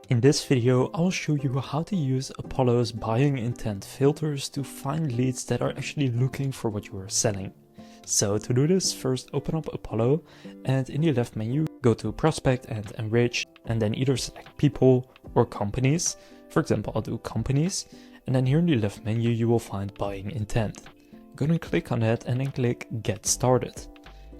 In this video, I'll show you how to use Apollo's buying intent filters to find leads that are actually looking for what you are selling. So to do this, first open up Apollo and in the left menu, go to Prospect and Enrich, and then either select people or companies. For example, I'll do companies, and then here in the left menu, you will find buying intent. Go and click on that and then click Get Started.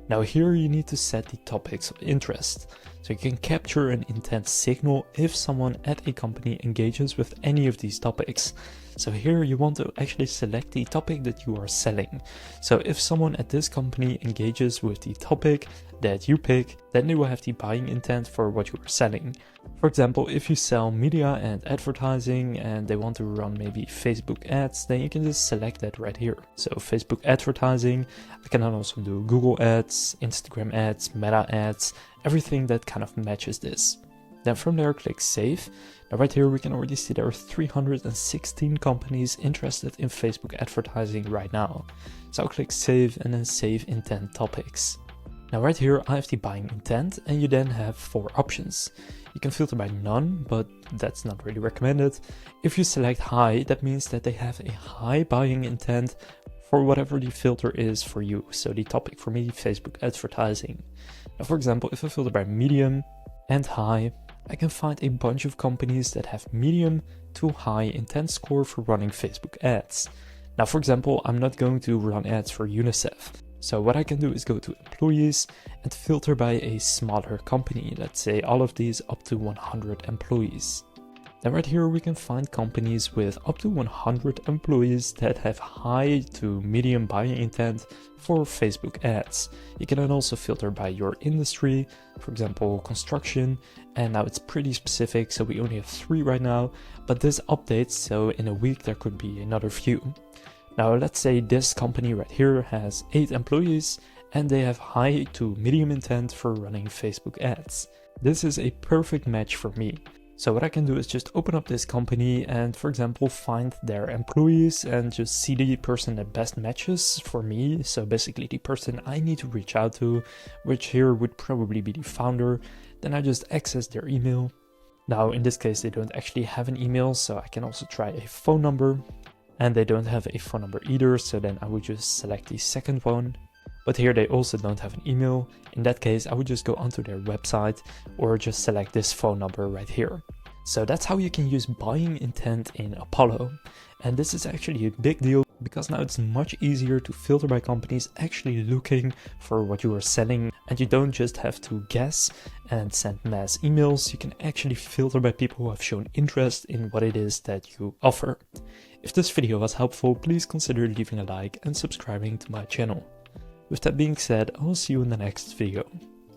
Now here you need to set the topics of interest, so you can capture an intent signal if someone at a company engages with any of these topics. So here you want to actually select the topic that you are selling. So if someone at this company engages with the topic that you pick, then they will have the buying intent for what you are selling. For example, if you sell media and advertising and they want to run maybe Facebook ads, then you can just select that right here. So Facebook advertising, I can also do Google ads, Instagram ads, Meta ads, everything that kind of matches this. Then from there, click Save. Now right here, we can already see there are 316 companies interested in Facebook advertising right now. So I'll click Save and then Save Intent Topics. Now right here, I have the buying intent, and you then have 4 options. You can filter by none, but that's not really recommended. If you select high, that means that they have a high buying intent for whatever the filter is for you. So the topic for me, Facebook advertising. Now for example, if I filter by medium and high, I can find a bunch of companies that have medium to high intent score for running Facebook ads. Now for example, I'm not going to run ads for UNICEF. So what I can do is go to employees and filter by a smaller company. Let's say all of these up to 100 employees. Then right here we can find companies with up to 100 employees that have high to medium buying intent for Facebook ads. You can then also filter by your industry, for example construction, and now it's pretty specific, so we only have 3 right now, but this updates, so in a week there could be another few. Now let's say this company right here has 8 employees and they have high to medium intent for running Facebook ads. This is a perfect match for me. So what I can do is just open up this company and, for example, find their employees and just see the person that best matches for me. So basically the person I need to reach out to, which here would probably be the founder. Then I just access their email. Now in this case, they don't actually have an email, so I can also try a phone number. And they don't have a phone number either, so then I would just select the second one. But here they also don't have an email. In that case, I would just go onto their website or just select this phone number right here. So that's how you can use buying intent in Apollo. And this is actually a big deal because now it's much easier to filter by companies actually looking for what you are selling. And you don't just have to guess and send mass emails. You can actually filter by people who have shown interest in what it is that you offer. If this video was helpful, please consider leaving a like and subscribing to my channel. With that being said, I will see you in the next video.